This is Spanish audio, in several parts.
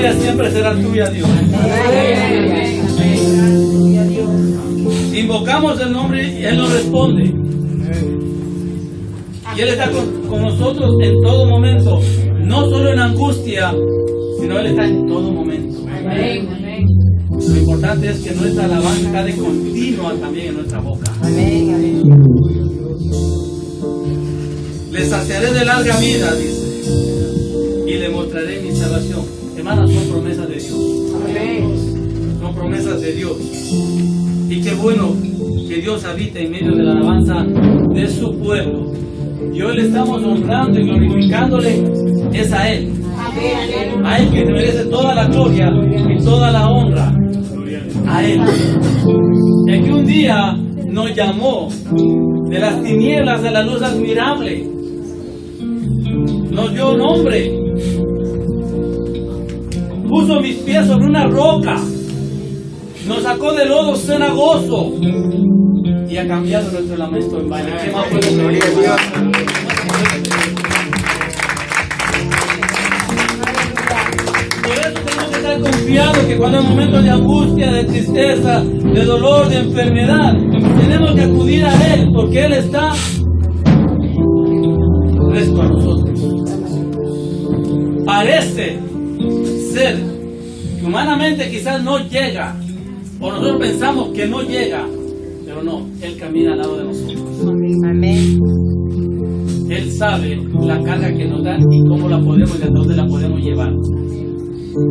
gloria siempre será tuya, Dios. Invocamos el nombre y Él nos responde. Y Él está con nosotros en todo momento, no solo en angustia, sino Él está en todo momento. Lo importante es que nuestra alabanza cada continua también en nuestra boca. Le saciaré de larga vida, dice, y le mostraré mi salvación. Hermanas, son promesas de Dios. Son promesas de Dios. Y qué bueno que Dios habita en medio de la alabanza de su pueblo. Y hoy le estamos honrando y glorificándole, es a Él. A Él que merece toda la gloria y toda la honra. A Él. El que un día nos llamó de las tinieblas a la luz admirable. Nos dio nombre. Puso mis pies sobre una roca. Nos sacó del lodo cenagoso. Y ha cambiado nuestro lamento en vaina. ¿Qué más puede gloria a Dios? Por eso tenemos que estar confiados que cuando hay momentos de angustia, de tristeza, de dolor, de enfermedad, tenemos que acudir a Él, porque Él está presto a nosotros. Parece ser que humanamente quizás no llega, o nosotros pensamos que no llega, pero no, Él camina al lado de nosotros. Amén. Él sabe la carga que nos da y cómo la podemos y a dónde la podemos llevar.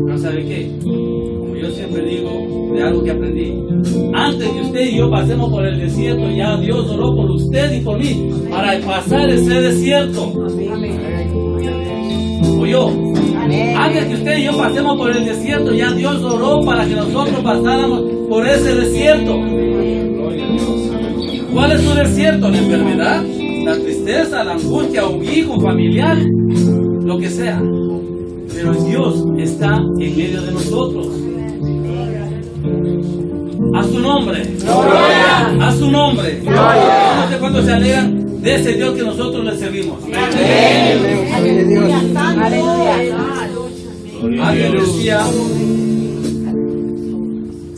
Pero ¿sabe qué? Como yo siempre digo, de algo que aprendí, antes que usted y yo pasemos por el desierto, ya Dios oró por usted y por mí para pasar ese desierto. O yo, antes que usted y yo pasemos por el desierto, ya Dios oró para que nosotros pasáramos por ese desierto. ¿Cuál es su desierto? La enfermedad, la tristeza, la angustia, un hijo, familiar, lo que sea. Pero Dios está en medio de nosotros. A su nombre. Gloria. A su nombre. Gloria. No sé cuántos se alegran de ese Dios que nosotros le servimos. Amén. Aleluya. Alguien decía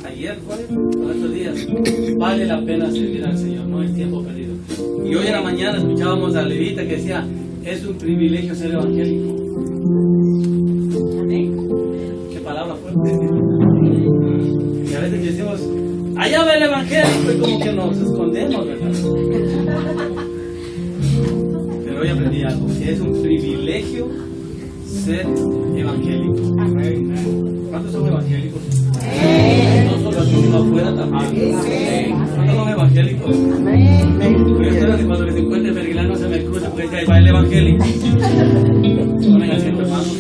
ayer, por estos días, vale la pena servir al Señor, no es tiempo perdido. Y hoy en la mañana escuchábamos a Levita que decía, es un privilegio ser evangélico. Qué palabra fuerte. Y a veces decimos, allá va el evangélico y como que nos escondemos, ¿verdad? Pero hoy aprendí algo, que es un privilegio ser evangélico. ¿Cuántos son evangélicos? No solo aquí, sino afuera también. ¿Cuántos son evangélicos? Yo espero que cuando se encuentre Perguilán no se me cruce, porque ahí va el evangélico. Tomen asiento, hermanos.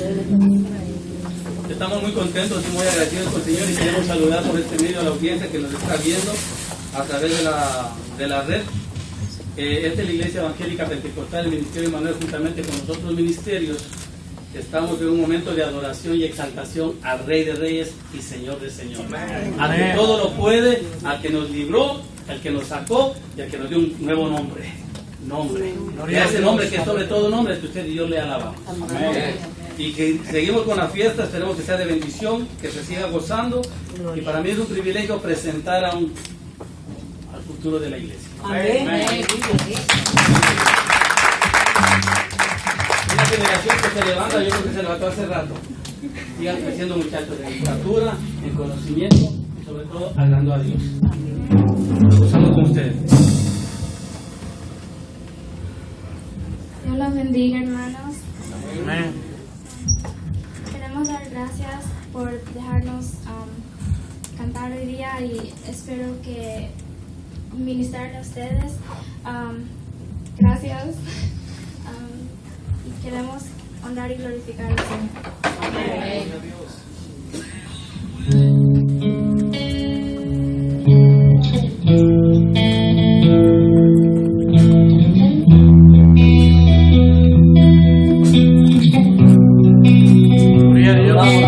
Estamos muy contentos y muy agradecidos con el Señor y queremos saludar por este medio a la audiencia que nos está viendo a través de la red. Esta es la Iglesia Evangélica Pentecostal, el Ministerio Emanuel, juntamente con los otros ministerios. Estamos en un momento de adoración y exaltación al Rey de Reyes y Señor de Señores. Al que todo lo puede, al que nos libró, al que nos sacó y al que nos dio un nuevo nombre. Y a ese nombre que es sobre todo nombre, es que usted y yo le alabamos. Y que seguimos con la fiesta, esperemos que sea de bendición, que se siga gozando. Y para mí es un privilegio presentar al futuro de la iglesia. Amén. Una generación que se levanta, yo creo que se levantó hace rato. Sigan creciendo muchachos en estatura, en conocimiento y sobre todo hablando a Dios. Gozando con ustedes. Dios los bendiga, hermanos. Amén. Queremos dar gracias por dejarnos cantar hoy día y espero que ministrarle a ustedes. Gracias. Y queremos honrar y glorificar al Señor. Amén. I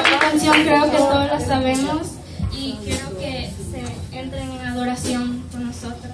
Esta canción creo que todos la sabemos y quiero que se entren en adoración con nosotros.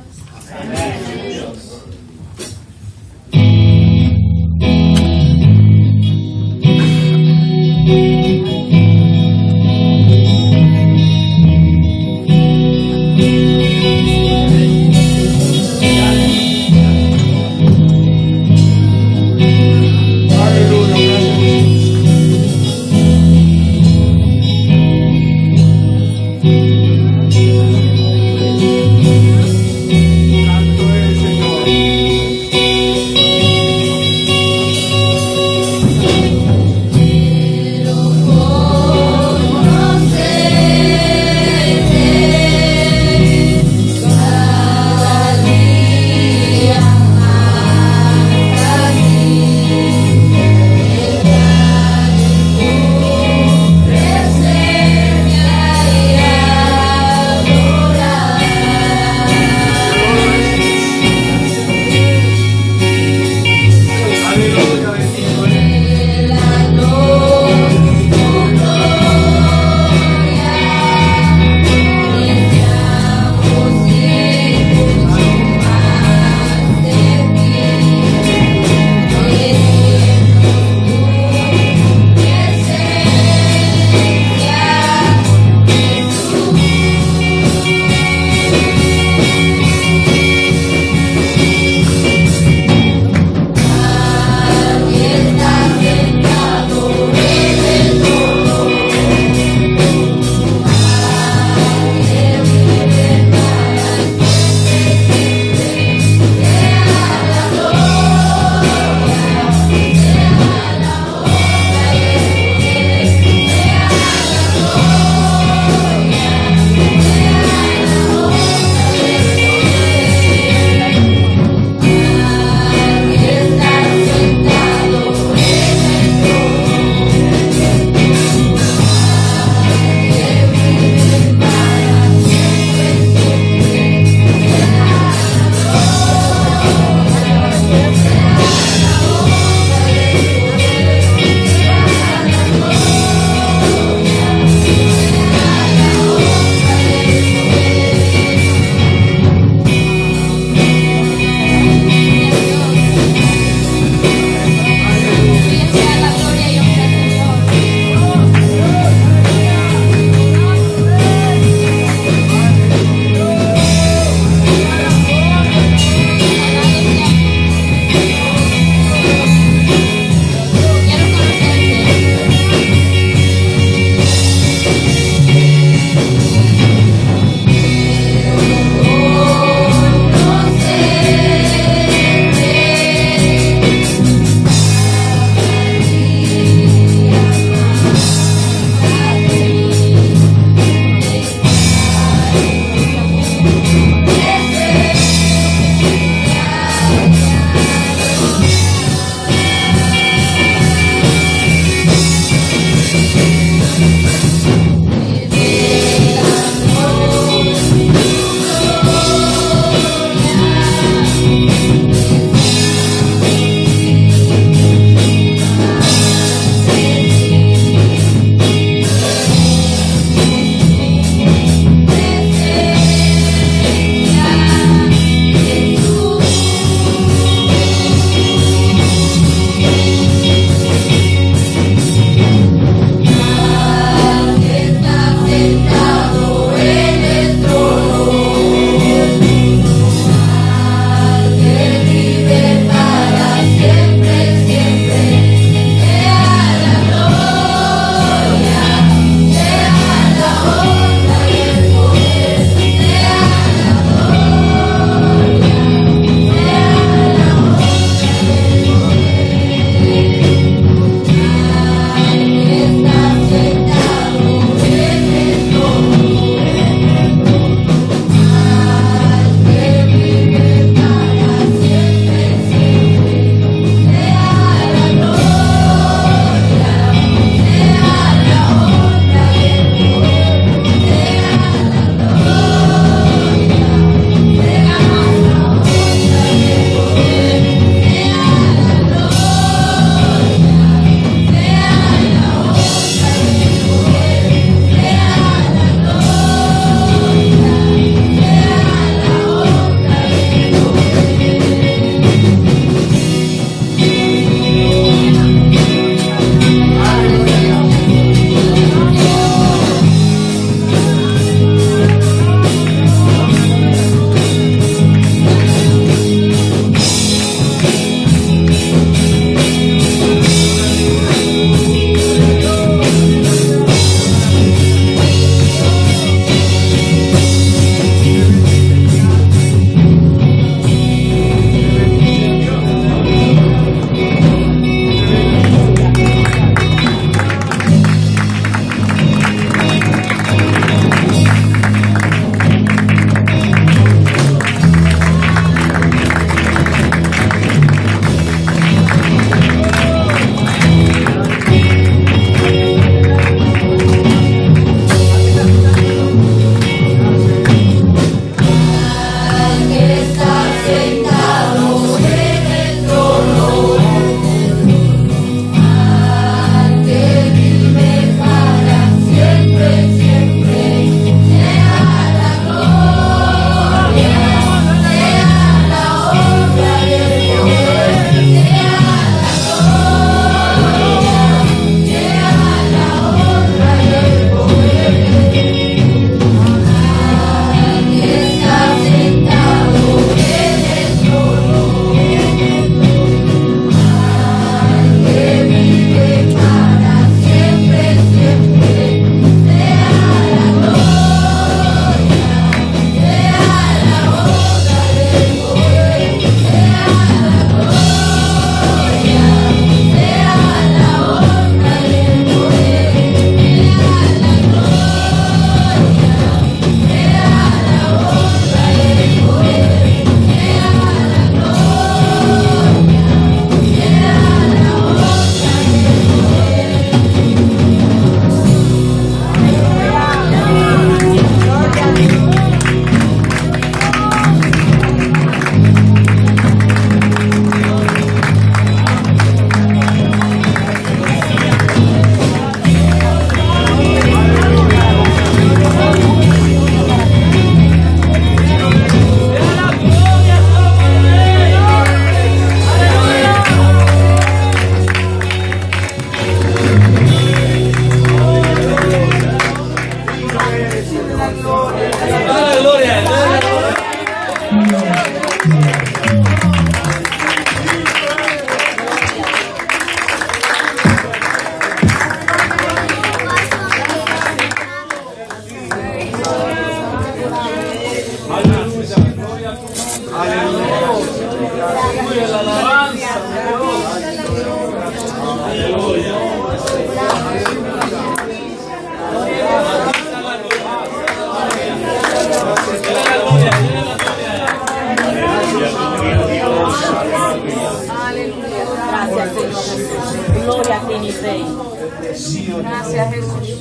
Gracias, Jesús.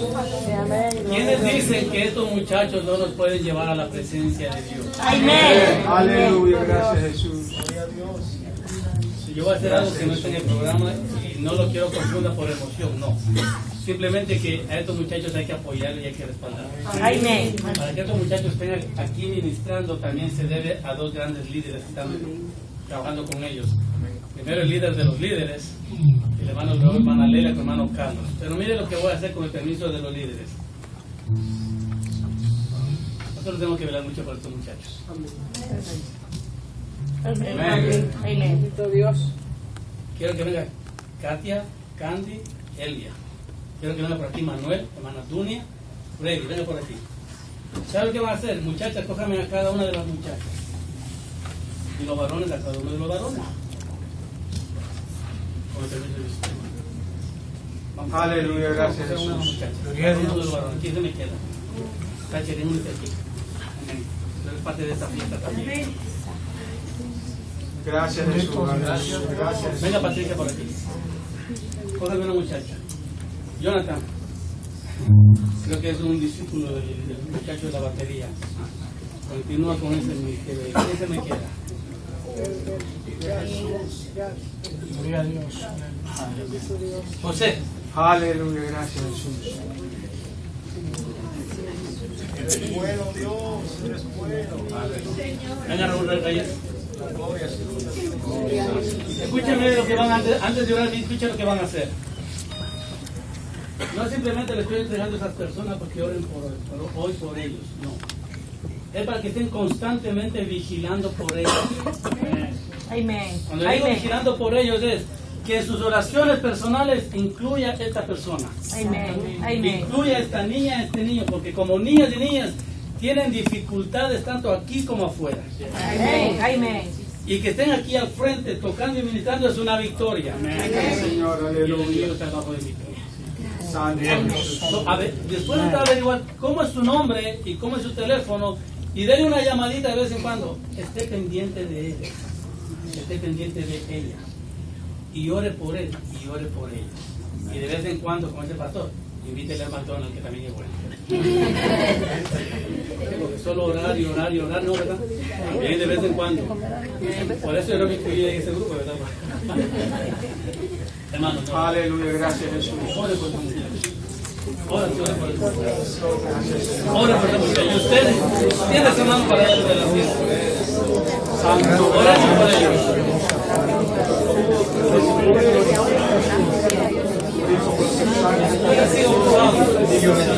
¿Quiénes dicen que estos muchachos no los pueden llevar a la presencia de Dios? Amén. Aleluya, gracias Jesús. Yo voy a hacer algo que no está en el programa y no lo quiero confundar por emoción, no. Simplemente que a estos muchachos hay que apoyarlos y hay que respaldarlos. Amén. Para que estos muchachos estén aquí ministrando también se debe a dos grandes líderes que están trabajando con ellos. Primero el líder de los líderes, el hermano Lela con el hermano Carlos. Pero mire lo que voy a hacer con el permiso de los líderes. Nosotros tenemos que velar mucho por estos muchachos. Amén. Amén. Dios. Quiero que venga Katia, Candy, Elia. Quiero que venga por aquí Manuel, hermana Dunia, Freddy, venga por aquí. ¿Saben qué van a hacer? Muchachas, cójanme a cada una de las muchachas. Y los varones a cada uno de los varones. Con el permiso de usted. Vamos. Aleluya, gracias Vamos a hacer una Jesús. muchacha. Cada uno de los varones. ¿Quién se me queda? Cache, únete aquí. Amén. Tú eres parte de esta fiesta también. Gracias Jesús. Aleluya, gracias. Venga Patricia por aquí. Cógeme una muchacha. Jonathan. Creo que es un discípulo del muchacho de la batería. Continúa con ese ministerio. ¿Quién se me queda? Gloria a Dios. José. Aleluya, gracias Jesús. Eres bueno, Dios, eres bueno. Venga, Raúl Reyes. Escúchame lo que van a hacer. Antes de orar, escuchen lo que van a hacer. No simplemente le estoy entregando a esas personas porque oren hoy por ellos. No. Es para que estén constantemente vigilando por ellos. Amén. Cuando digo vigilando por ellos es que en sus oraciones personales incluya a esta persona. Amén. Amén. Incluya a esta niña, a este niño, porque como niñas y niñas tienen dificultades tanto aquí como afuera. Amén. Amén. Y que estén aquí al frente tocando y ministrando es una victoria. Señor, Y el aleluya. enemigo está bajo de victoria. Santo Jesús. A ver, después de averiguar cómo es su nombre y cómo es su teléfono y denle una llamadita de vez en cuando, esté pendiente de él, esté pendiente de ella y ore por él y ore por ella. Y de vez en cuando con ese pastor, invítele al McDonald's que también es bueno. Porque solo orar y orar y orar, no, ¿verdad? También de vez en cuando. Por eso yo no me incluí en ese grupo, ¿verdad? Hermano, no. Aleluya, gracias Jesús. Ore por esta muchacha. Ore por esta muchacha. Ore por esta muchacha. Y ustedes, tienen su mano para darle de la fiesta. Santo, oren por ellos. Yo sigo orando. Señor, está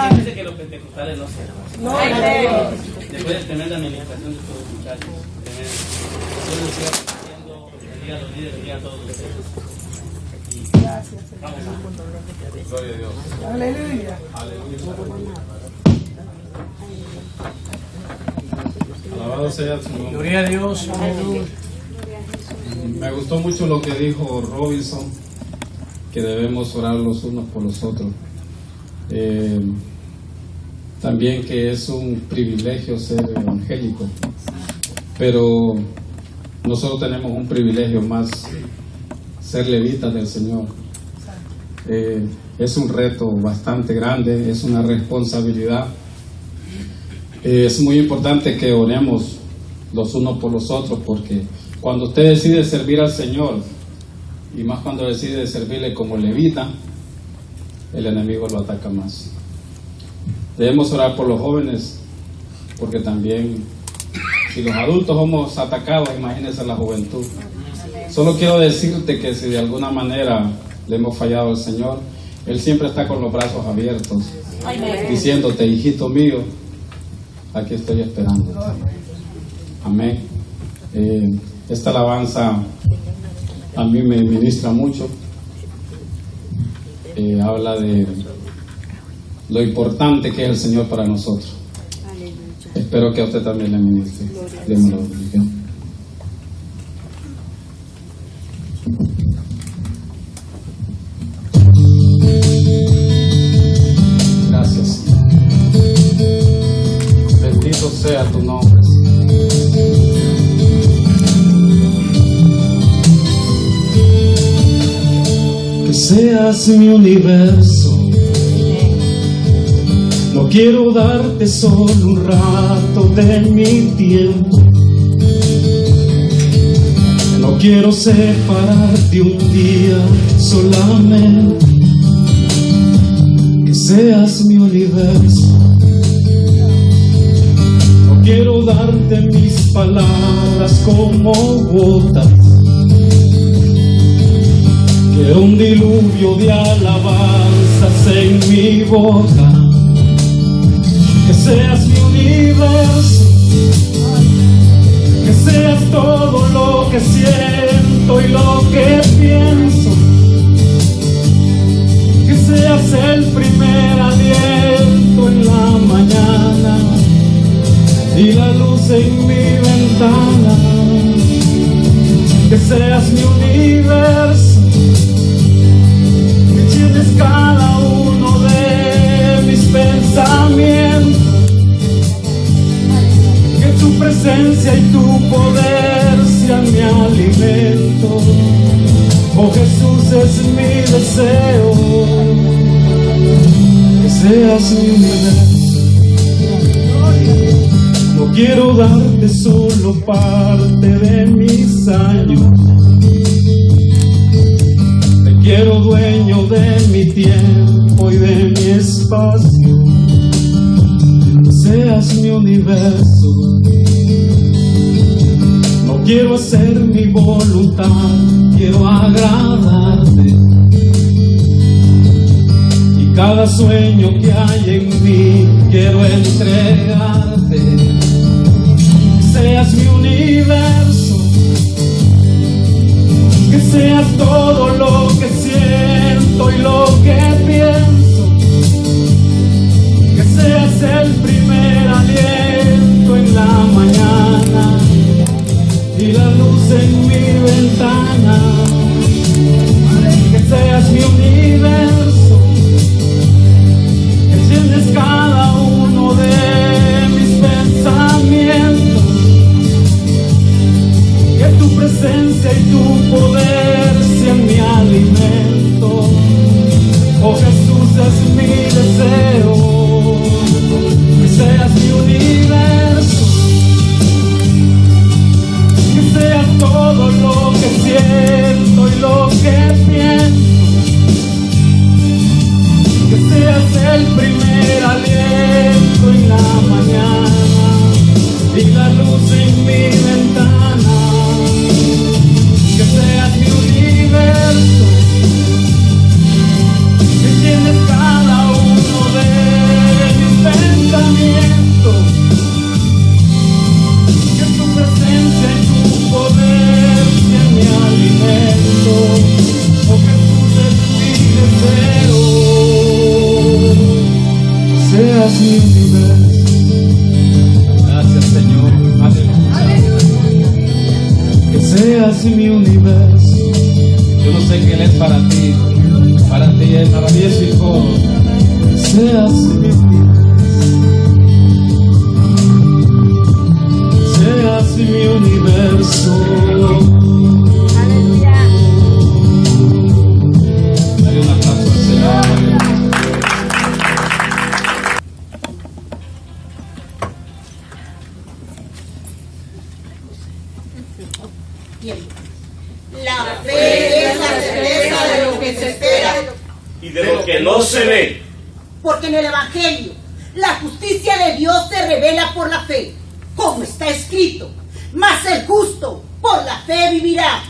Fíjense que los pentecostales no se después de tremenda administración de todos los muchachos, yo les estoy agradeciendo, bendiga a los líderes, bendiga a todos ustedes. Vamos a Gloria a Dios. Aleluya. Alabado sea su nombre. Gloria a Dios. Aleluya. Me gustó mucho lo que dijo Robinson, que debemos orar los unos por los otros. También que es un privilegio ser evangélico, pero nosotros tenemos un privilegio más, ser levitas del Señor. Es un reto bastante grande, es una responsabilidad. Es muy importante que oremos los unos por los otros, porque cuando usted decide servir al Señor, y más cuando decide servirle como levita, el enemigo lo ataca más. Debemos orar por los jóvenes, porque también si los adultos somos atacados, imagínense la juventud. Solo quiero decirte que si de alguna manera le hemos fallado al Señor, Él siempre está con los brazos abiertos, diciéndote, hijito mío, aquí estoy esperándote. Amén. Esta alabanza a mí me ministra mucho. Habla de lo importante que es el Señor para nosotros. Espero que a usted también le ministre. Dios me lo bendiga. Gracias. Bendito sea tu nombre. Que seas mi universo. No quiero darte solo un rato de mi tiempo. No quiero separarte un día solamente. Que seas mi universo. No quiero darte mis palabras como gotas. Que un diluvio de alabanzas en mi boca. Que seas mi universo, que seas todo lo que siento y lo que pienso, que seas el primer aliento en la mañana y la luz en mi ventana, que seas mi universo, que llenes cada uno de mis pensamientos, que tu presencia y tu poder sean mi alimento. Oh Jesús, es mi deseo, que seas mi universo. No quiero darte solo parte de mis años, te quiero dueño de mi tiempo y de mi espacio. Que seas mi universo. No quiero hacer mi voluntad, quiero agradarte. cada sueño que hay en mí quiero entregarte. Que seas mi universo, que seas todo lo que siento y lo que pienso, que seas el primer aliento en la mañana y la luz en mi ventana. Que seas mi universo, que enciendes cada uno de mis pensamientos, que tu presencia y tu poder sean mi alimento. Oh Jesús, es mi deseo, que seas mi universo, que seas todo lo que siento y lo que pienso, que seas el primer aliento en la mañana y la luz en mi ventana. Que seas mi universo, que tienes cada uno de mis pensamientos, que tu presencia y tu poder sean mi alimento. Oh Jesús, es mi deseo, seas mi universo. Gracias, Señor. Aleluya. Que seas mi universo. Yo no sé qué Él es para ti. Para ti es maravilloso y todo. Que seas mi universo. Seas mi universo. Aleluya. Dale un aplauso al Señor. Aleluya. La fe es la certeza de lo que se espera Y de lo que no se ve. porque en el Evangelio la justicia de Dios se revela por la fe, como está escrito, mas el justo por la fe vivirá.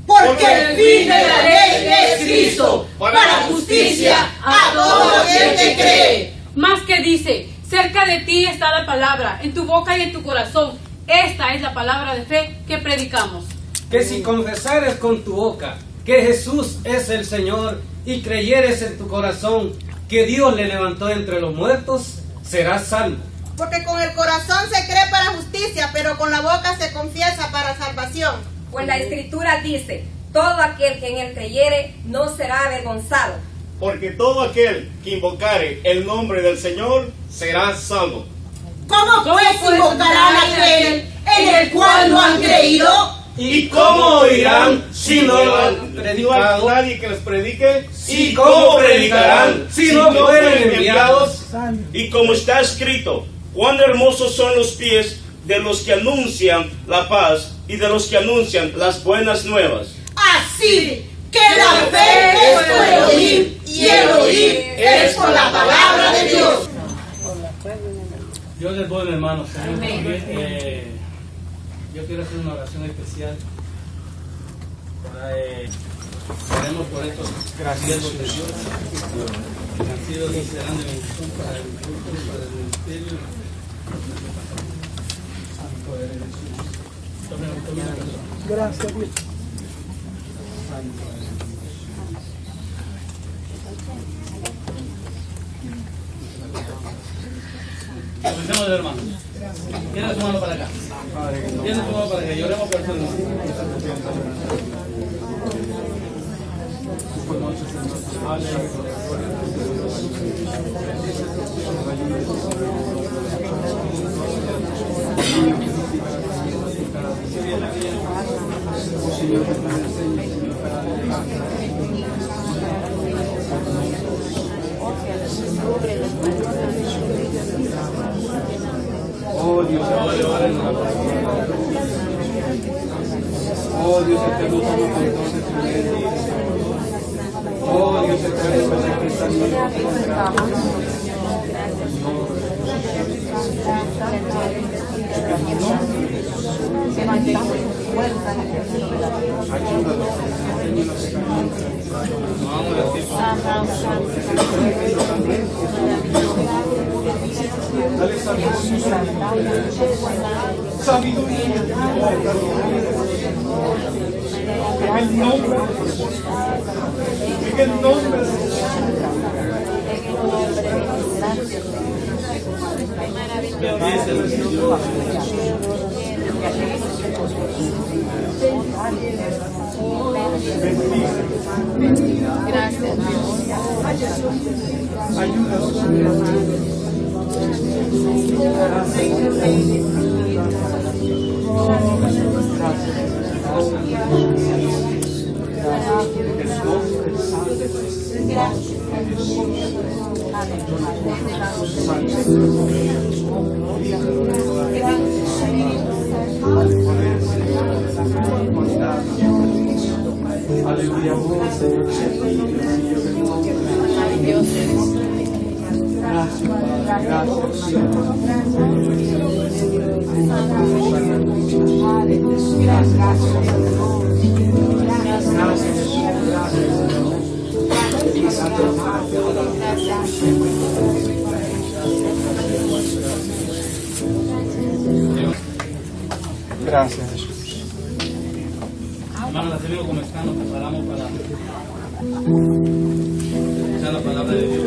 Porque el fin de la ley es Cristo, para justicia a todo aquel que cree. Más que dice, cerca de ti está la palabra, en tu boca y en tu corazón. Esta es la palabra de fe que predicamos. Que si confesares con tu boca que Jesús es el Señor y creyeres en tu corazón que Dios le levantó entre los muertos, serás salvo. Porque con el corazón se cree para justicia, pero con la boca se confiesa para salvación. Pues la Escritura dice, todo aquel que en él creyere no será avergonzado. Porque todo aquel que invocare el nombre del Señor será salvo. ¿Cómo pues invocarán a aquel en el cual no han creído? ¿Y cómo oirán si no han predicado? Nadie que les predique. ¿Y cómo predicarán si no fueren enviados? Y como está escrito, cuán hermosos son los pies de los que anuncian la paz y de los que anuncian las buenas nuevas. Así que la fe es por el oír y el oír es por la palabra de Dios. Dios es bueno, hermanos. Yo quiero hacer una oración especial. Oremos por estos siervos de Dios que han sido y serán de bendición para el culto, para el ministerio. Gracias, Dios. Comencemos, hermanos. Tiene su mano para acá. Tiene su mano para acá. Y oremos por su hermano. Oh Dios, oh Dios eterno, oh Dios eterno, Sabiduría. En el nombre de Jesús. En el nombre de Jesús. Gracias. Ayúdanos. Aleluya, Señor. Gracias, Jesús. Hermanos, así mismo como están, nos preparamos para escuchar la palabra de Dios.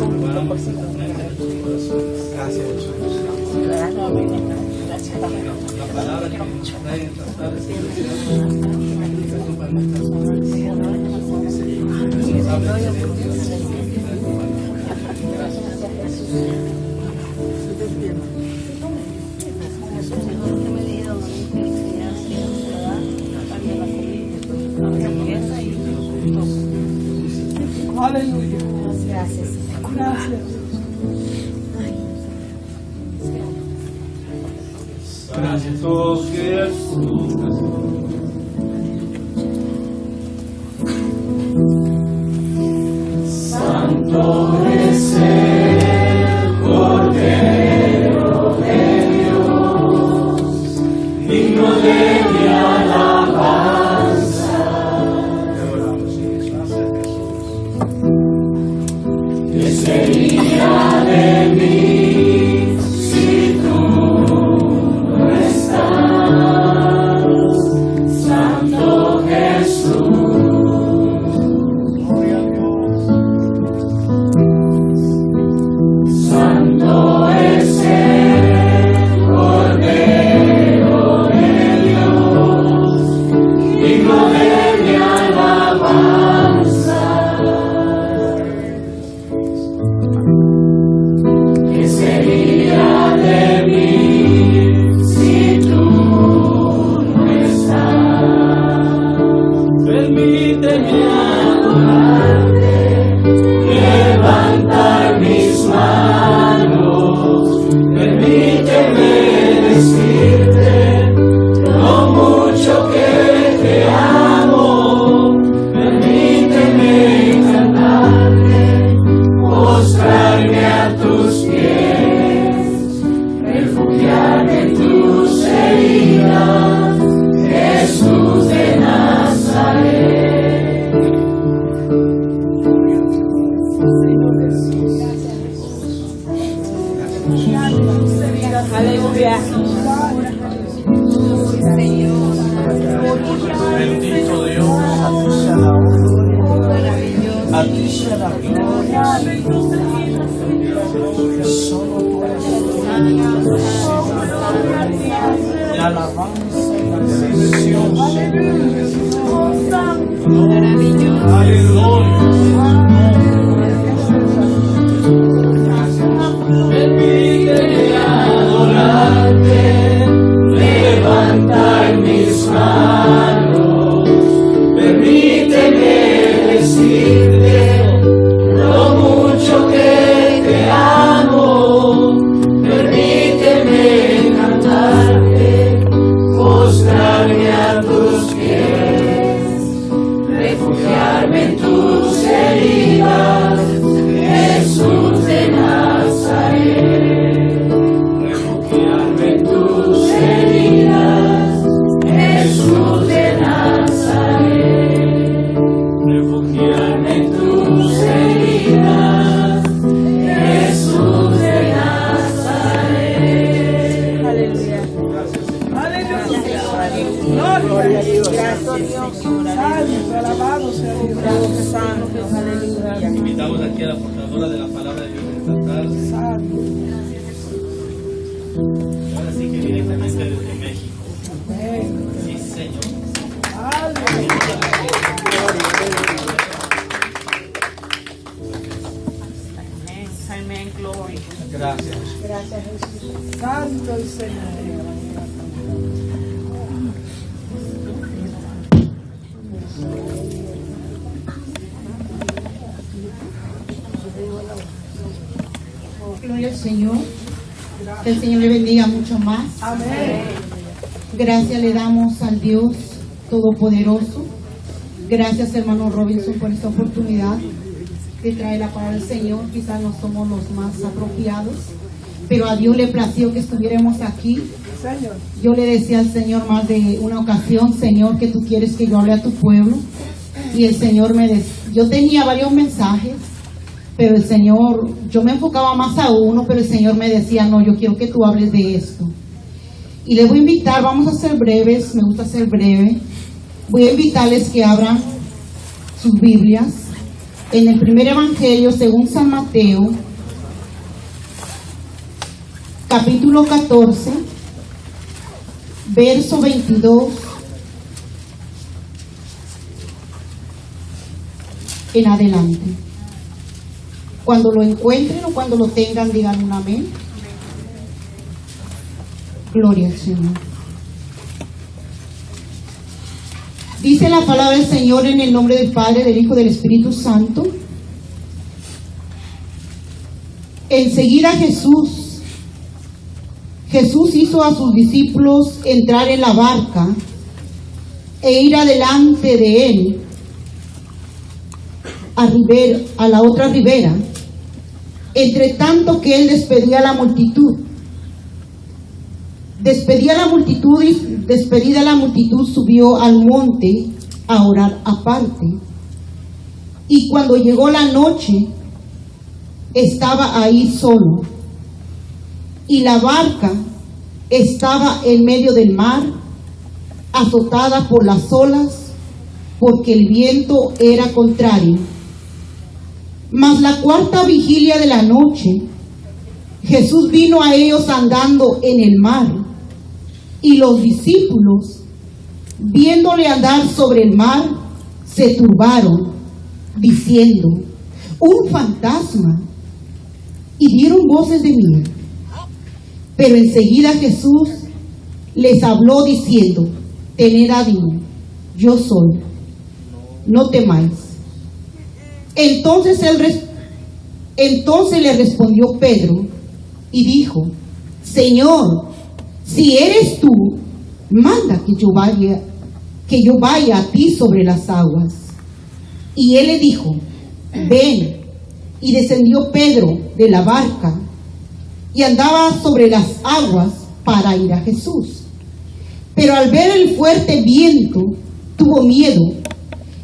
Preparamos exactamente nuestros corazones. Gracias, Jesús. La palabra que nos trae en estas tardes es aplicación para nuestras vidas. Aleluya. Gracias. Gracias. Santo Jesús. Santo es el Cordero de Dios, digno de mi alabanza. ¿Qué sería de mí si tú no estás, Santo Jesús? Santo es el Cordero de Dios, digno de mi alabanza. ¿Qué sería de mí si tú no estás? Permíteme adorarte, levantar mis manos, permíteme decirte lo mucho que te amo, permíteme cantarte, postrarme a tus pies, refugiarme en tus heridas, Jesús de Nazaret. Aleluya. Bendito Dios. A ti sea la gloria. Solo tú eres la alabanza y la bendición. Permíteme adorarte, levantar mis manos, permíteme decirte lo mucho que te amo, permíteme cantarte, postrarme a tus pies, refugiarme en tus heridas, Jesús de Nazaret, refugiarme en tus Gloria a Dios. Santo, alabado sea Dios. Santo, aleluya. Invitamos aquí a la portadora de la palabra de Dios esta tarde. Santo. Ahora sí que directamente desde México. Sí, Señor. Amén, gloria. Gracias. Gracias, Jesús. Santo el Señor. Gloria al Señor. Que el Señor le bendiga mucho más. Amén. Gracias le damos al Dios Todopoderoso. Gracias, hermano Robinson, por esta oportunidad de traer la palabra del Señor. Quizás no somos los más apropiados, pero a Dios le plació que estuviéramos aquí. Señor. Yo le decía al Señor más de una ocasión: Señor, que tú quieres que yo hable a tu pueblo. Y el Señor me decía, yo tenía varios mensajes, pero el Señor, yo me enfocaba más a uno, pero el Señor me decía, no, yo quiero que tú hables de esto. Y les voy a invitar, vamos a ser breves, me gusta ser breve. Voy a invitarles que abran sus Biblias en el primer evangelio según San Mateo, capítulo 14, verso 22 en adelante. Cuando lo encuentren o cuando lo tengan, digan un amén. Gloria al Señor. Dice la palabra del Señor en el nombre del Padre, del Hijo y del Espíritu Santo. Enseguida Jesús hizo a sus discípulos entrar en la barca e ir adelante de él a la otra ribera, entre tanto que él despedía a la multitud. Despedida la multitud, subió al monte a orar aparte. Y cuando llegó la noche, estaba ahí solo. Y la barca estaba en medio del mar, azotada por las olas, porque el viento era contrario. Mas la cuarta vigilia de la noche, Jesús vino a ellos andando en el mar. Y los discípulos, viéndole andar sobre el mar, se turbaron, diciendo, un fantasma, y dieron voces de miedo. Pero enseguida Jesús les habló diciendo, tened ánimo, yo soy, no temáis. Entonces le respondió Pedro y dijo, Señor, si eres tú, manda que yo vaya a ti sobre las aguas. Y él le dijo, ven. Y descendió Pedro de la barca y andaba sobre las aguas para ir a Jesús. Pero al ver el fuerte viento, tuvo miedo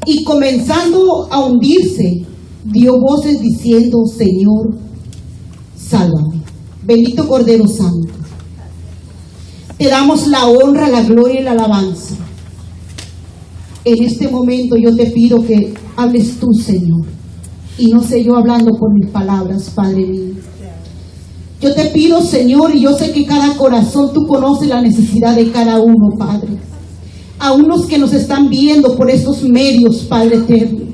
y comenzando a hundirse, dio voces diciendo, Señor, sálvame. Bendito Cordero Santo. Te damos la honra, la gloria y la alabanza. En este momento yo te pido que hables tú, Señor, y no sé yo hablando por mis palabras, Padre mío. Yo te pido, Señor, y yo sé que cada corazón tú conoces la necesidad de cada uno, Padre. A unos que nos están viendo por estos medios, Padre eterno.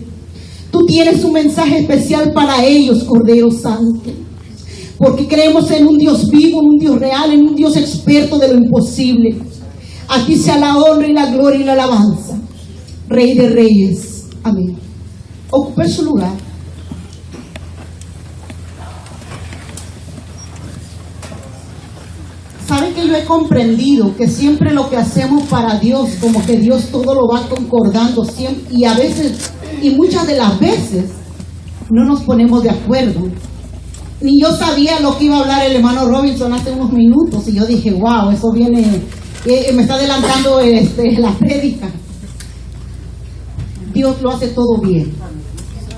Tú tienes un mensaje especial para ellos, Cordero Santo. Porque creemos en un Dios vivo, en un Dios real, en un Dios experto de lo imposible. A ti sea la honra y la gloria y la alabanza. Rey de reyes. Amén. Ocupe su lugar. ¿Sabe que yo he comprendido que siempre lo que hacemos para Dios, como que Dios todo lo va concordando siempre, y a veces, y muchas de las veces, no nos ponemos de acuerdo? Ni yo sabía lo que iba a hablar el hermano Robinson hace unos minutos, y yo dije, wow, eso viene, me está adelantando la prédica. Dios lo hace todo bien,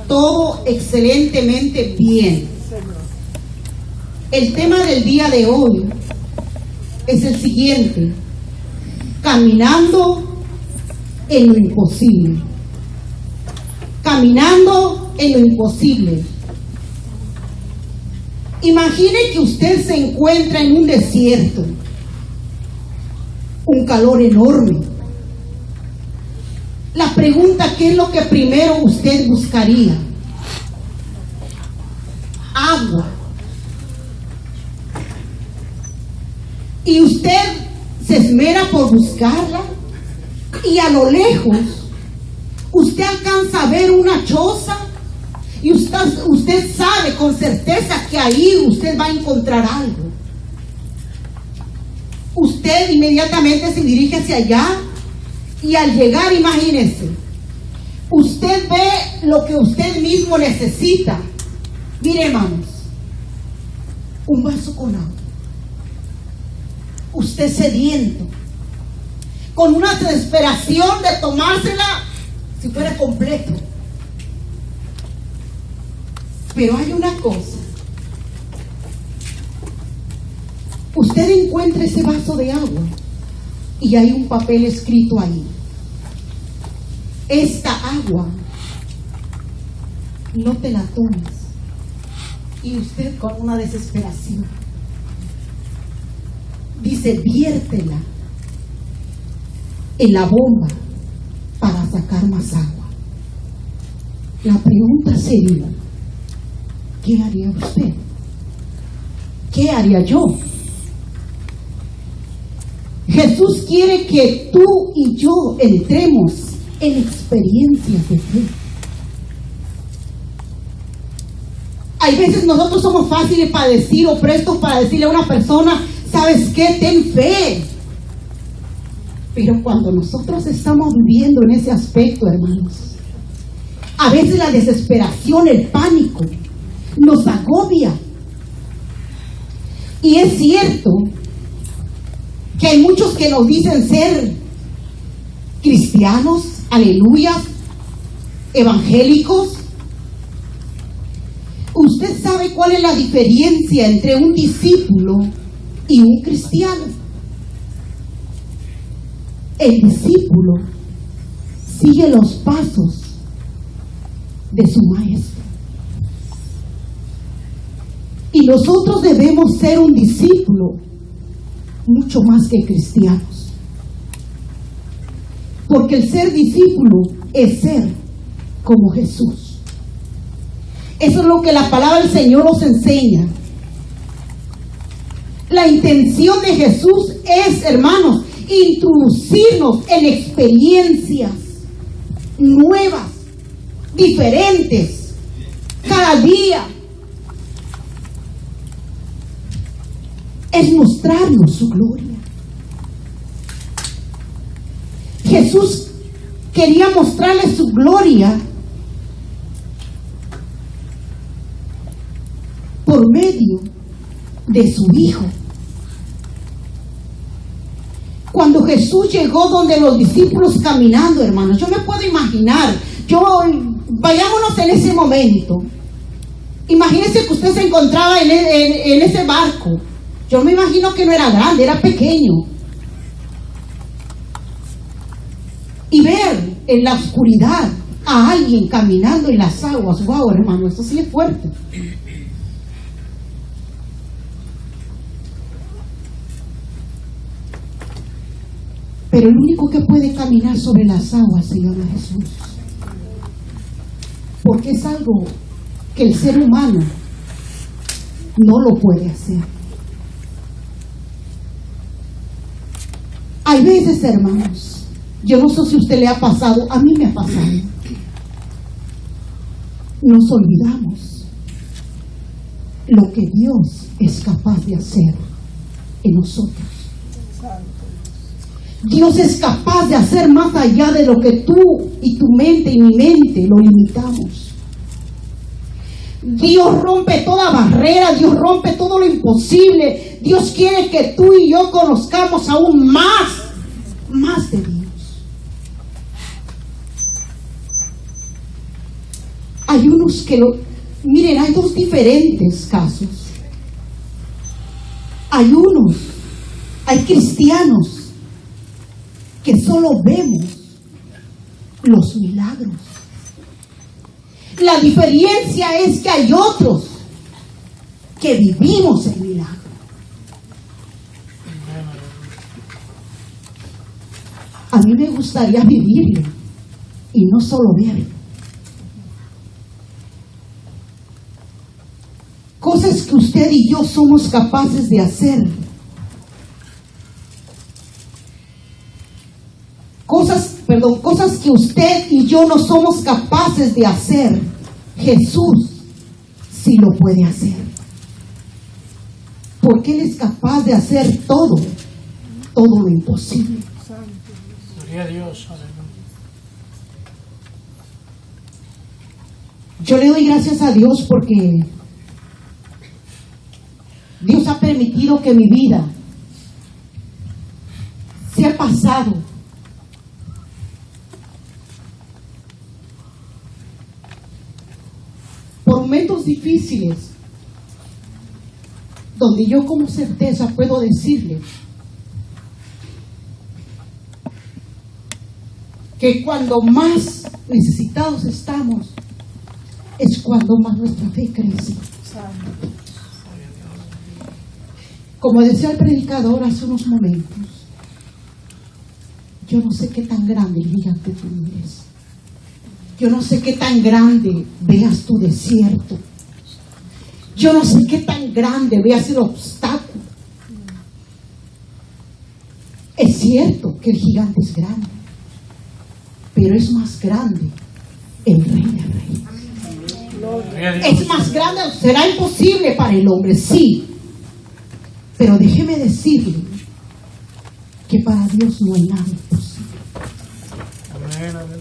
todo excelentemente bien. El tema del día de hoy es el siguiente: caminando en lo imposible. Caminando en lo imposible. Imagine que usted se encuentra en un desierto, un calor enorme. La pregunta, ¿qué es lo que primero usted buscaría? Agua. Y usted se esmera por buscarla, y a lo lejos usted alcanza a ver una choza, y usted sabe con certeza que ahí usted va a encontrar algo. Usted inmediatamente se dirige hacia allá, y al llegar, imagínese, usted ve lo que usted mismo necesita. Mire, hermanos, un vaso con agua. Usted sediento, con una desesperación de tomársela si fuera completo. Pero hay una cosa. Usted encuentra ese vaso de agua y hay un papel escrito ahí. Esta agua no te la tomes. Y usted con una desesperación dice, viértela en la bomba para sacar más agua. La pregunta sería, ¿qué haría usted? ¿Qué haría yo? Jesús quiere que tú y yo entremos en experiencias de fe. Hay veces nosotros somos fáciles para decir o prestos para decirle a una persona, ¿sabes qué? Ten fe. Pero cuando nosotros estamos viviendo en ese aspecto, hermanos, a veces la desesperación, el pánico, nos agobia. Y es cierto que hay muchos que nos dicen ser cristianos, aleluya, evangélicos. ¿Usted sabe cuál es la diferencia entre un discípulo y un cristiano? El discípulo sigue los pasos de su maestro. Y nosotros debemos ser un discípulo mucho más que cristianos. Porque el ser discípulo es ser como Jesús. Eso es lo que la palabra del Señor nos enseña. La intención de Jesús es, hermanos, introducirnos en experiencias nuevas, diferentes, cada día. Es mostrarnos su gloria. Jesús quería mostrarle su gloria por medio de su Hijo. Cuando Jesús llegó donde los discípulos caminando, hermanos, yo me puedo imaginar, vayámonos en ese momento. Imagínense que usted se encontraba en ese barco. Yo me imagino que no era grande, era pequeño. Y ver en la oscuridad a alguien caminando en las aguas, wow, hermano, eso sí es fuerte. Pero el único que puede caminar sobre las aguas se llama Jesús. Porque es algo que el ser humano no lo puede hacer. Hay veces, hermanos, yo no sé si a usted le ha pasado, a mí me ha pasado. Nos olvidamos lo que Dios es capaz de hacer en nosotros. Dios es capaz de hacer más allá de lo que tú y tu mente y mi mente lo limitamos. Dios rompe toda barrera, Dios rompe todo lo imposible. Dios quiere que tú y yo conozcamos aún más de Dios. Hay unos que miren, hay dos diferentes casos. Hay cristianos que solo vemos los milagros. La diferencia es que hay otros que vivimos el milagro. A mí me gustaría vivirlo y no solo verlo. Cosas que usted y yo somos capaces de hacer. Cosas que usted y yo no somos capaces de hacer. Jesús sí lo puede hacer. Porque Él es capaz de hacer todo lo imposible. Gloria a Dios, aleluya. Yo le doy gracias a Dios porque Dios ha permitido que mi vida se ha pasado por momentos difíciles donde yo con certeza puedo decirle que cuando más necesitados estamos es cuando más nuestra fe crece. Como decía el predicador hace unos momentos, yo no sé qué tan grande el gigante tú eres. Yo no sé qué tan grande veas tu desierto. Yo no sé qué tan grande veas el obstáculo. Es cierto que el gigante es grande, pero es más grande el Rey de Reyes. Es más grande, será imposible para el hombre, sí. Pero déjeme decirle que para Dios no hay nada imposible. Amén, amén.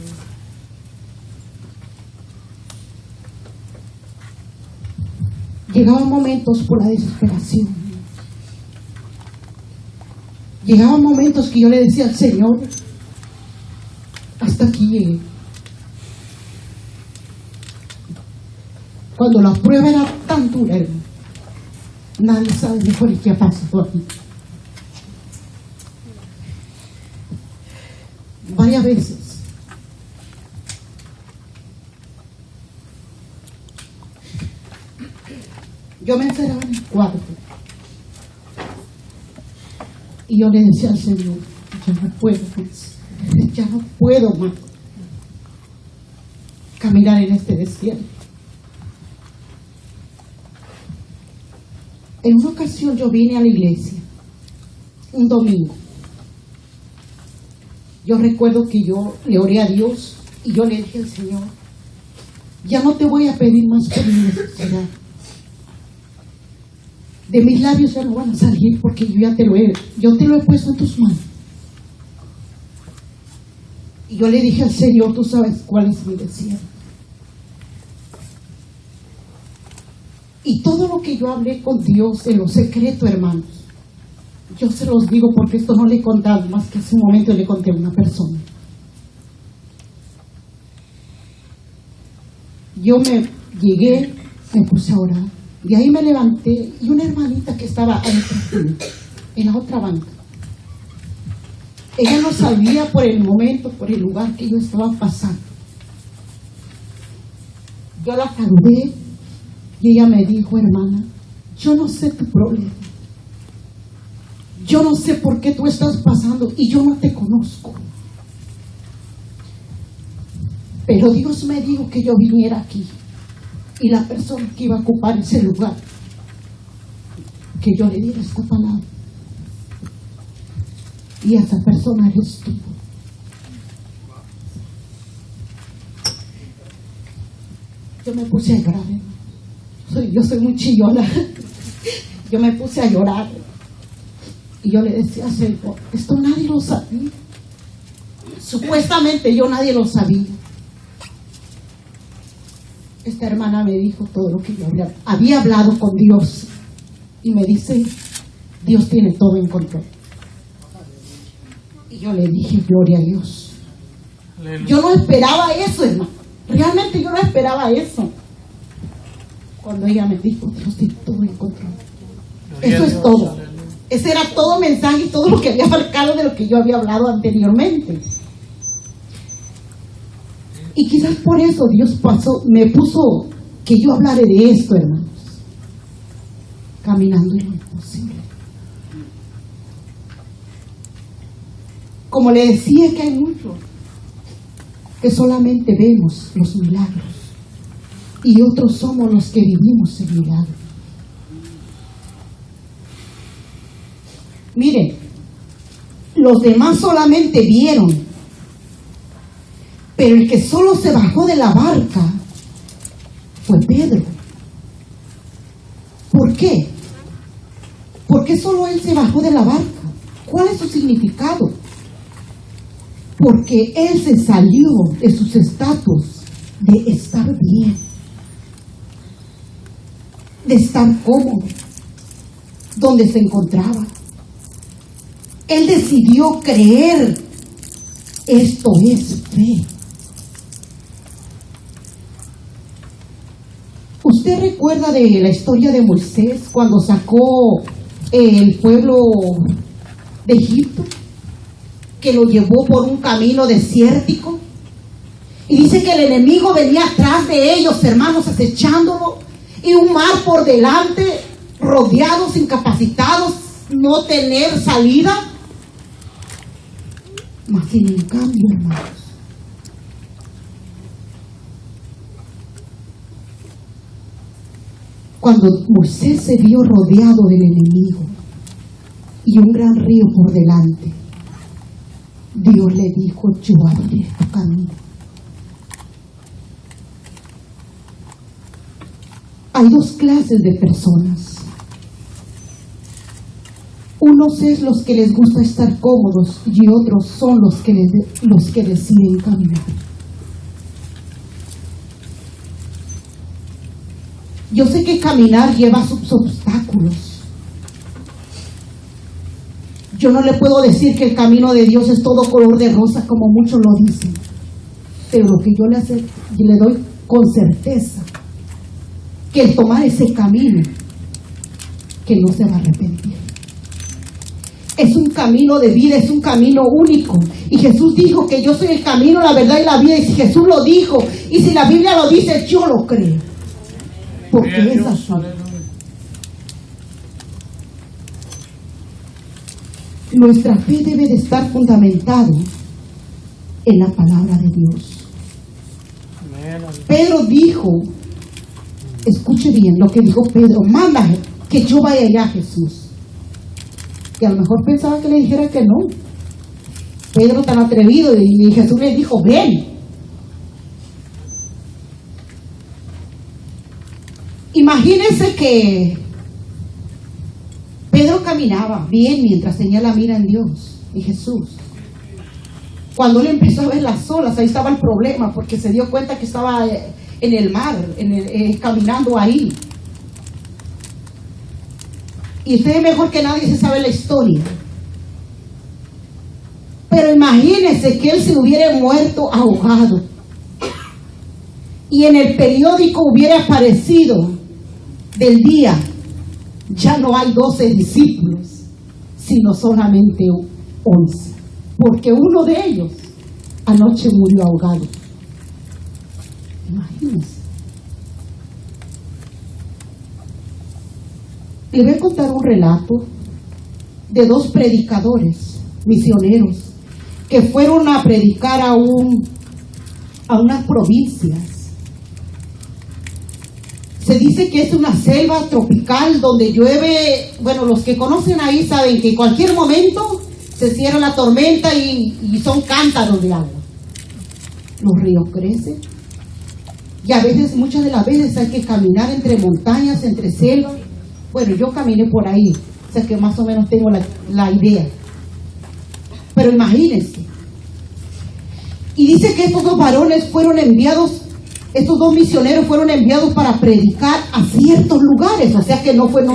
Llegaban momentos por la desesperación. Llegaban momentos que yo le decía al Señor, hasta aquí llegué. Cuando la prueba era tan dura, hermano, nadie sabe mejor qué ha pasado aquí. Varias veces yo me encerraba en el cuarto y yo le decía al Señor, ya no puedo más caminar en este desierto. En una ocasión yo vine a la iglesia un domingo. Yo recuerdo que yo le oré a Dios y yo le dije al Señor, ya no te voy a pedir más por mi necesidad. De mis labios ya no van a salir porque yo te lo he puesto en tus manos. Y yo le dije al Señor, tú sabes cuál es mi desierto. Y todo lo que yo hablé con Dios en lo secreto, hermanos, yo se los digo porque esto no le he contado más que hace un momento le conté a una persona. Yo me llegué, me puse a orar, y ahí me levanté, y una hermanita que estaba en la otra banca, ella no sabía por el momento, por el lugar que yo estaba pasando. Yo la saludé, y ella me dijo, hermana, yo no sé tu problema. Yo no sé por qué tú estás pasando y yo no te conozco. Pero Dios me dijo que yo viniera aquí y la persona que iba a ocupar ese lugar, que yo le diera esta palabra. Y esa persona eres tú. Yo me puse a llorar. Yo soy muy chillona. Yo me puse a llorar. Y yo le decía, Señor, esto nadie lo sabía. Supuestamente nadie lo sabía. Esta hermana me dijo todo lo que yo había hablado con Dios. Y me dice, Dios tiene todo en control. Y yo le dije, gloria a Dios. Yo no esperaba eso, hermano. Realmente yo no esperaba eso. Cuando ella me dijo, Dios tiene todo en control. Eso es todo. Ese era todo mensaje y todo lo que había marcado de lo que yo había hablado anteriormente. Y quizás por eso Dios me puso que yo hablaré de esto, hermanos. Caminando en lo imposible. Como le decía, que hay muchos que solamente vemos los milagros y otros somos los que vivimos el milagro. Miren, los demás solamente vieron, pero el que solo se bajó de la barca fue Pedro. ¿Por qué? ¿Por qué solo él se bajó de la barca? ¿Cuál es su significado? Porque él se salió de sus estatus de estar bien, de estar cómodo, donde se encontraba. Él decidió creer. Esto es fe. ¿Usted recuerda de la historia de Moisés cuando sacó el pueblo de Egipto? Que lo llevó por un camino desértico. Y dice que el enemigo venía atrás de ellos, hermanos, acechándolo. Y un mar por delante, rodeados, incapacitados, no tener salida. Mas sin en cambio, hermanos, cuando Moisés se vio rodeado del enemigo y un gran río por delante, Dios le dijo: yo abriré tu camino. Hay dos clases de personas. Unos es los que les gusta estar cómodos y otros son los que deciden caminar. Yo sé que caminar lleva sus obstáculos. Yo no le puedo decir que el camino de Dios es todo color de rosa como muchos lo dicen, pero lo que yo le doy con certeza, que el tomar ese camino, que no se va a arrepentir. Es un camino de vida, es un camino único. Y Jesús dijo que yo soy el camino, la verdad y la vida. Y si Jesús lo dijo, y si la Biblia lo dice, yo lo creo. Porque es así. Nuestra fe debe de estar fundamentada en la palabra de Dios. Pedro dijo, escuche bien lo que dijo Pedro: manda que yo vaya allá, Jesús. Y a lo mejor pensaba que le dijera que no. Pedro tan atrevido, y Jesús le dijo: ven. Imagínense que Pedro caminaba bien mientras tenía la mira en Dios y Jesús. Cuando él empezó a ver las olas, ahí estaba el problema, porque se dio cuenta que estaba en el mar, caminando ahí. Y usted mejor que nadie se sabe la historia. Pero imagínense que él se hubiera muerto ahogado y en el periódico hubiera aparecido del día: ya no hay 12 discípulos, sino solamente 11, porque uno de ellos anoche murió ahogado. Imagínense. Le voy a contar un relato de dos predicadores misioneros que fueron a predicar a unas provincias. Se dice que es una selva tropical donde llueve. Bueno, los que conocen ahí saben que en cualquier momento se cierra la tormenta y son cántaros de agua. Los ríos crecen y a veces, muchas de las veces, hay que caminar entre montañas, entre selvas. Bueno, yo caminé por ahí, o sea que más o menos tengo la idea. Pero imagínense. Y dice que estos dos varones fueron enviados, estos dos misioneros fueron enviados para predicar a ciertos lugares, o sea que no fue en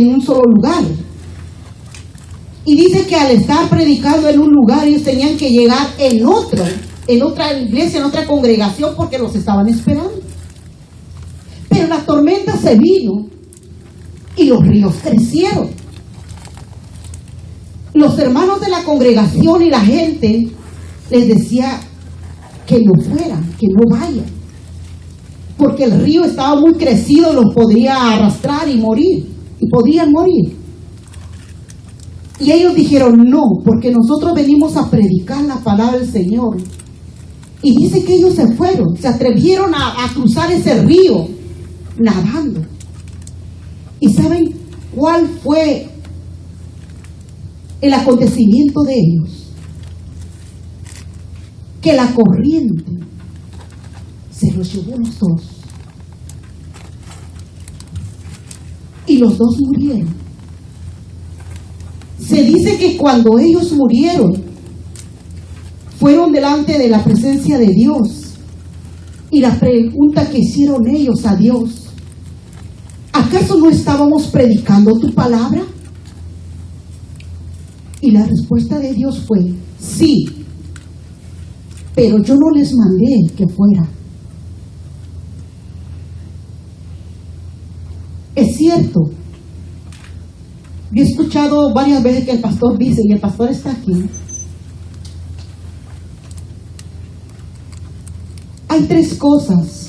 un solo lugar. Y dice que al estar predicando en un lugar, ellos tenían que llegar en otra iglesia, en otra congregación, porque los estaban esperando. Pero la tormenta se vino y los ríos crecieron. Los hermanos de la congregación y la gente les decía que no fueran, que no vayan, porque el río estaba muy crecido, los podría arrastrar y morir, y podrían morir. Y ellos dijeron no, porque nosotros venimos a predicar la palabra del Señor. Y dice que ellos se fueron, se atrevieron a cruzar ese río nadando. ¿Y saben cuál fue el acontecimiento de ellos? Que la corriente se los llevó los dos. Y los dos murieron. Se dice que cuando ellos murieron, fueron delante de la presencia de Dios. Y la pregunta que hicieron ellos a Dios: ¿acaso no estábamos predicando tu palabra? Y la respuesta de Dios fue: sí, pero yo no les mandé que fueran. Es cierto, yo he escuchado varias veces que el pastor dice, y el pastor está aquí, hay tres cosas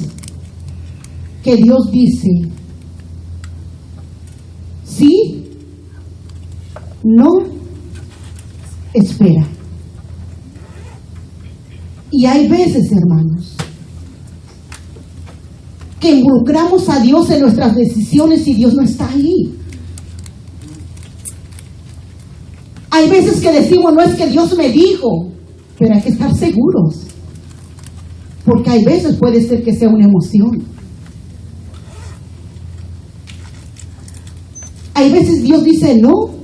que Dios dice: sí, no, espera. Y hay veces, hermanos, que involucramos a Dios en nuestras decisiones y Dios no está ahí. Hay veces que decimos: no es que Dios me dijo, pero hay que estar seguros, porque hay veces puede ser que sea una emoción. Hay veces Dios dice no.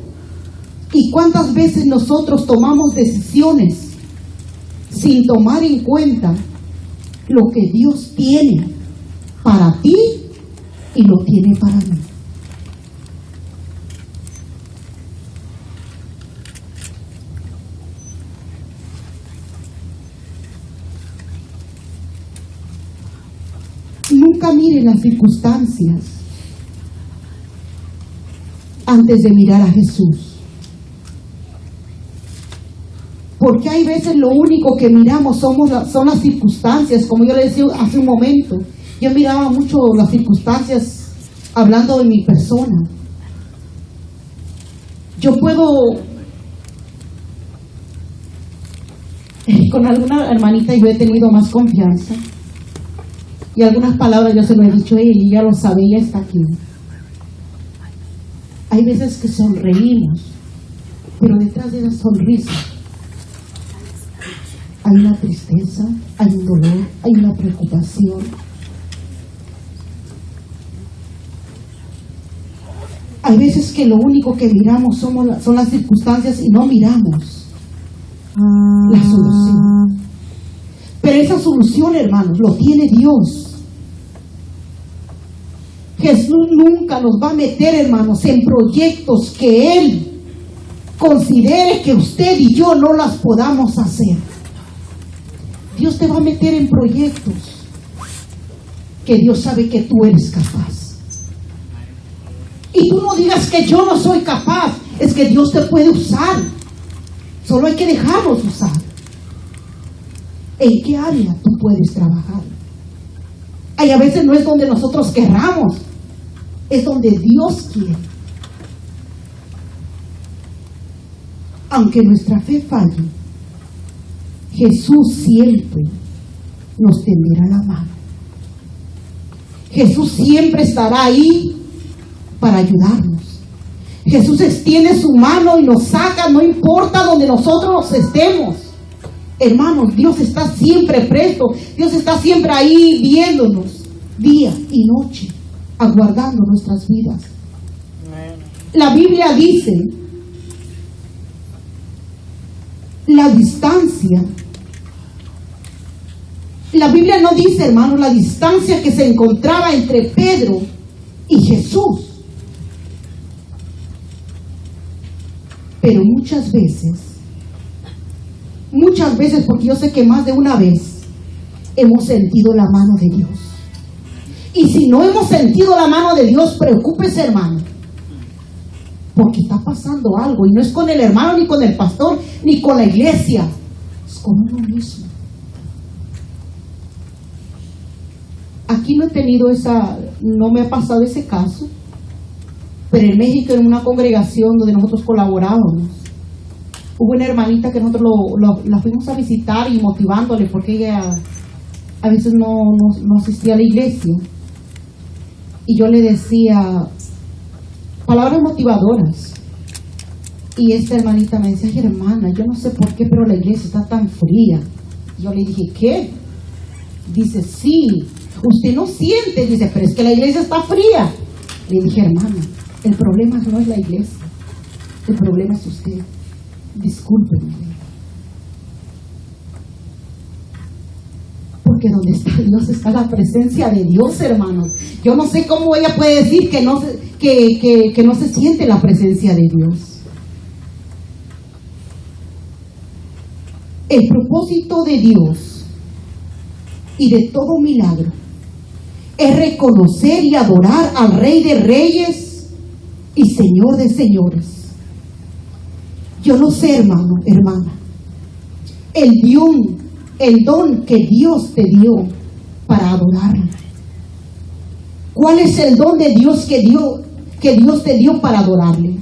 ¿Y cuántas veces nosotros tomamos decisiones sin tomar en cuenta lo que Dios tiene para ti y lo tiene para mí? Nunca miren las circunstancias antes de mirar a Jesús. Porque hay veces lo único que miramos son las circunstancias. Como yo le decía hace un momento, yo miraba mucho las circunstancias hablando de mi persona. Yo puedo, con alguna hermanita yo he tenido más confianza, y algunas palabras yo se lo he dicho a ella y ella lo sabe, ella está aquí. Hay veces que sonreímos, pero detrás de la sonrisa hay una tristeza, hay un dolor, hay una preocupación. Hay veces que lo único que miramos son las circunstancias y no miramos la solución. Pero esa solución, hermanos, lo tiene Dios. Jesús nunca nos va a meter, hermanos, en proyectos que Él considere que usted y yo no las podamos hacer. Dios te va a meter en proyectos que Dios sabe que tú eres capaz. Y tú no digas que yo no soy capaz, es que Dios te puede usar. Solo hay que dejarnos usar. ¿En qué área tú puedes trabajar? Hay a veces no es donde nosotros querramos, es donde Dios quiere. Aunque nuestra fe falle, Jesús siempre nos tenderá la mano. Jesús siempre estará ahí para ayudarnos. Jesús extiende su mano y nos saca, no importa donde nosotros estemos. Hermanos, Dios está siempre presto. Dios está siempre ahí viéndonos día y noche, aguardando nuestras vidas. La Biblia dice, la distancia. La Biblia no dice, hermanos, la distancia que se encontraba entre Pedro y Jesús. Pero muchas veces, porque yo sé que más de una vez hemos sentido la mano de Dios. Y si no hemos sentido la mano de Dios, preocúpese, hermano, porque está pasando algo, y no es con el hermano, ni con el pastor, ni con la iglesia, es con uno mismo. Aquí no he tenido no me ha pasado ese caso, pero en México, en una congregación donde nosotros colaborábamos, hubo una hermanita que nosotros la fuimos a visitar y motivándole, porque ella a veces no asistía a la iglesia, y yo le decía palabras motivadoras, y esta hermanita me decía: ay, hermana, yo no sé por qué, pero la iglesia está tan fría. Yo le dije: ¿qué? Dice: sí, usted no siente. Dice: pero es que la iglesia está fría. Le dije: hermana, el problema no es la iglesia, el problema es usted. Discúlpeme, porque donde está Dios está la presencia de Dios, hermanos. Yo no sé cómo ella puede decir que no se siente la presencia de Dios. El propósito de Dios y de todo milagro es reconocer y adorar al Rey de Reyes y Señor de Señores. Yo no sé, hermano, hermana, el don que Dios te dio para adorarlo. ¿Cuál es el don de Dios que Dios te dio para adorarle?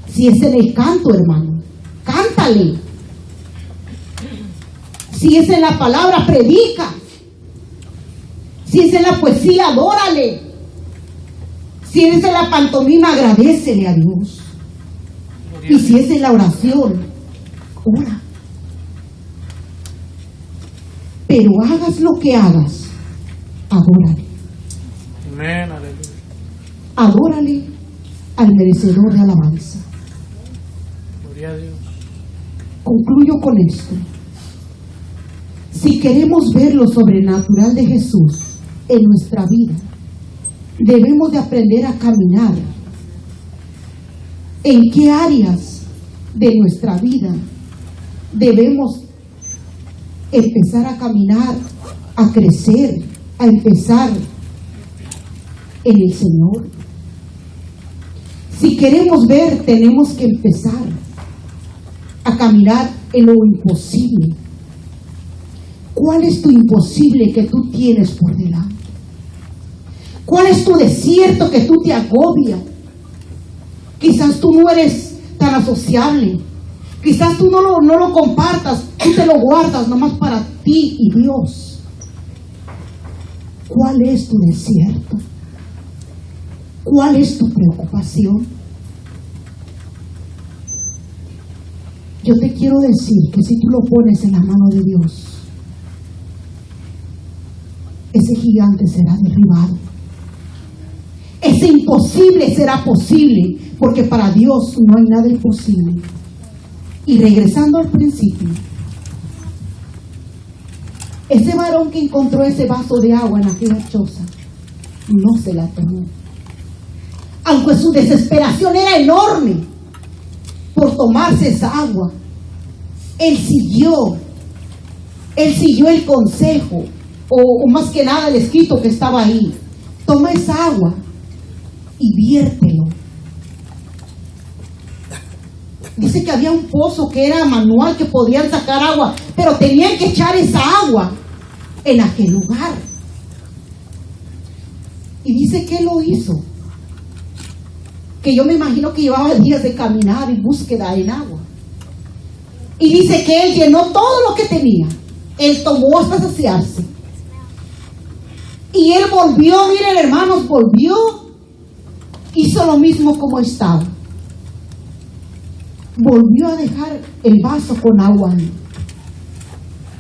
Si es en el canto, hermano, cántale. Si es en la palabra, predica. Si es en la poesía, adórale. Si es en la pantomima, agradécele a Dios. Y si es en la oración, ora. Pero hagas lo que hagas, adórale. Amén, aleluya. Adórale al merecedor de alabanza. Gloria a Dios. Concluyo con esto. Si queremos ver lo sobrenatural de Jesús en nuestra vida, debemos de aprender a caminar. ¿En qué áreas de nuestra vida debemos empezar a caminar, a crecer, a empezar en el Señor? Si queremos ver, tenemos que empezar a caminar en lo imposible. ¿Cuál es tu imposible que tú tienes por delante? ¿Cuál es tu desierto que tú te agobia? Quizás tú no eres tan asociable. Quizás tú no lo compartas, tú te lo guardas nomás para ti y Dios. ¿Cuál es tu desierto? ¿Cuál es tu preocupación? Yo te quiero decir que si tú lo pones en la mano de Dios, ese gigante será derribado. Ese imposible será posible, porque para Dios no hay nada imposible. Y regresando al principio, ese varón que encontró ese vaso de agua en aquella choza, no se la tomó. Aunque su desesperación era enorme por tomarse esa agua, él siguió el consejo, o más que nada el escrito que estaba ahí. Toma esa agua y viértelo. Dice que había un pozo que era manual, que podían sacar agua, pero tenían que echar esa agua en aquel lugar. Y dice que él lo hizo, que yo me imagino que llevaba días de caminar y búsqueda en agua. Y dice que él llenó todo lo que tenía. Él tomó hasta saciarse. Y él volvió, miren hermanos, volvió, hizo lo mismo como estaba. Volvió a dejar el vaso con agua ahí.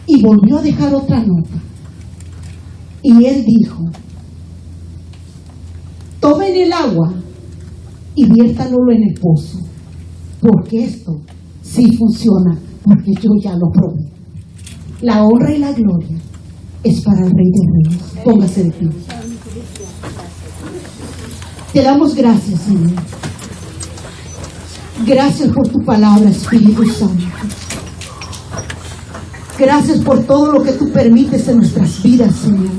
Y volvió a dejar otra nota. Y él dijo: tomen el agua y viértanlo en el pozo, porque esto sí funciona, porque yo ya lo probé. La honra y la gloria es para el Rey de Reyes. Póngase de pie. Te damos gracias, Señor. Gracias por tu palabra, Espíritu Santo. Gracias por todo lo que tú permites en nuestras vidas, Señor.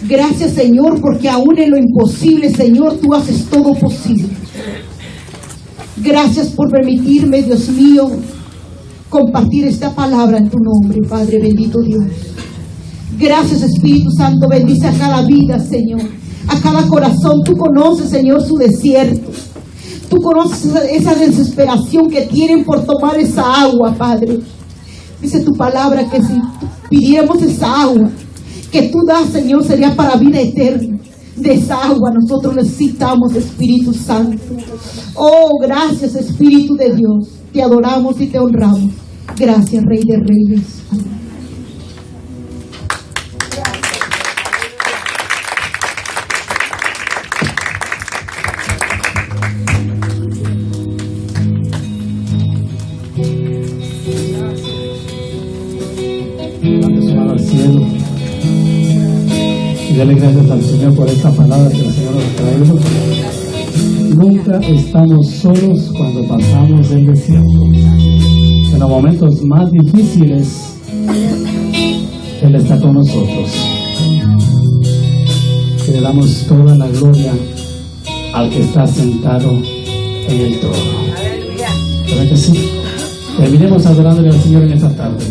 Gracias, Señor, porque aún en lo imposible, Señor, tú haces todo posible. Gracias por permitirme, Dios mío, compartir esta palabra en tu nombre, Padre bendito Dios. Gracias, Espíritu Santo, bendice a cada vida, Señor, a cada corazón. Tú conoces, Señor, su desierto. Tú conoces esa desesperación que tienen por tomar esa agua, Padre. Dice tu palabra que si pidiéramos esa agua que tú das, Señor, sería para vida eterna. De esa agua nosotros necesitamos, Espíritu Santo. Oh, gracias, Espíritu de Dios. Te adoramos y te honramos. Gracias, Rey de Reyes. Amén. Al cielo y dale gracias al Señor por esta palabra que el Señor nos trae. Nunca estamos solos cuando pasamos el desierto. En los momentos más difíciles Él está con nosotros. Que le damos toda la gloria al que está sentado en el trono. ¿Verdad que sí? Terminemos adorándole al Señor en esta tarde.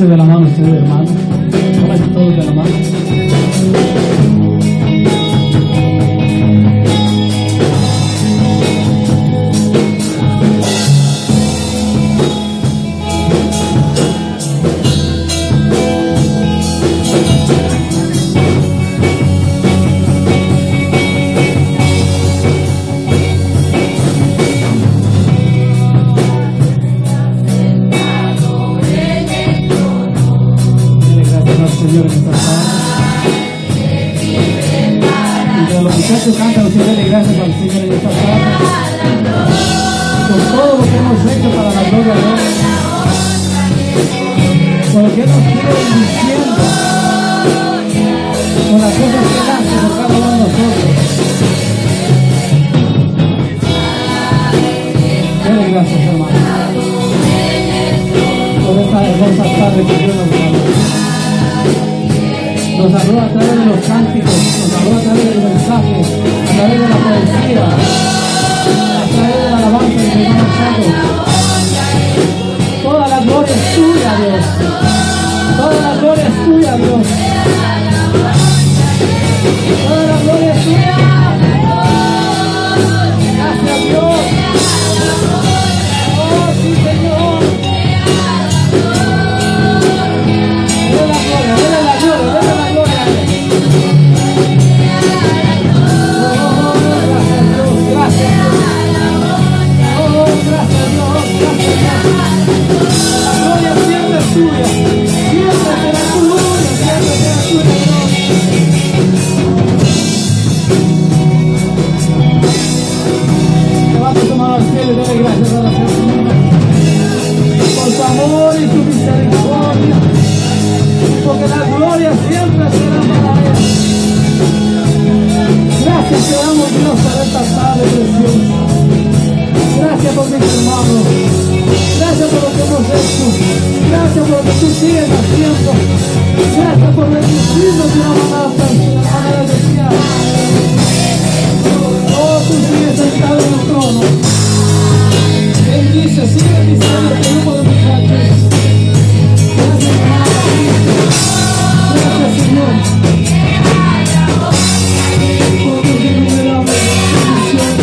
De la mano ustedes, hermanos. Tómense todos de la mano. Señor, en esta tarde. Y de los muchachos cantan, usted dele gracias al Señor en esta tarde. Con todo lo que hemos hecho para la gloria de Dios. Por lo que nos quiere diciendo. Con las cosas que Él hace por cada uno de nosotros. Dele gracias, hermano. Por esta hermosa tarde que Dios nos da. Nos habló a través de los cánticos, nos habló a través del mensaje, a través de la poesía, a través de la alabanza del hermano Santo. Toda la gloria es tuya, Dios. Toda la gloria es tuya, Dios. Toda la gloria es tuya. Gracias, Dios. Oh, sí, Señor. Dele la gloria, dele la gloria, dele la gloria. Oh, gracias, Dios, gracias, Dios. Oh, gracias, Dios, gracias, Dios. La gloria siempre es tuya. Siempre será tu gloria, siempre será tuya, Dios. Levanta tu mano al cielo y dale gracias a la Señor por su amor y su misericordia, porque la gloria siempre será para Él. Gracias te damos, Dios, por esta tarde preciosa. Gracias por mis hermanos. Gracias por lo que hemos hecho. Gracias por lo que tú sigues haciendo. Gracias por bendecirnos de una manera especial. Oh, tú sigues sentado en el trono. Bendice, sigue bendiciendo este grupo de muchachos. Gracias, hermano. Gracias, Señor. Por tu innumerable bendición.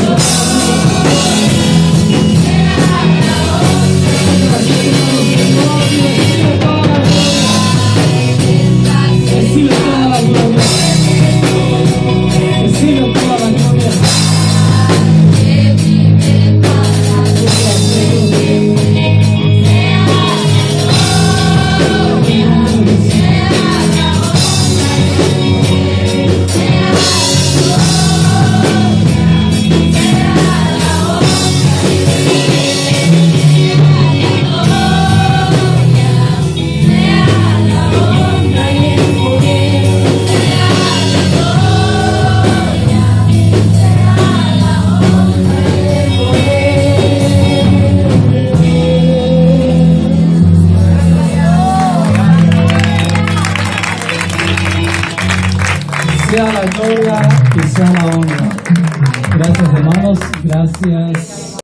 Recibe toda la gloria. Recibe toda la gloria. Sea la gloria y sea la honra. Gracias, hermanos. Gracias.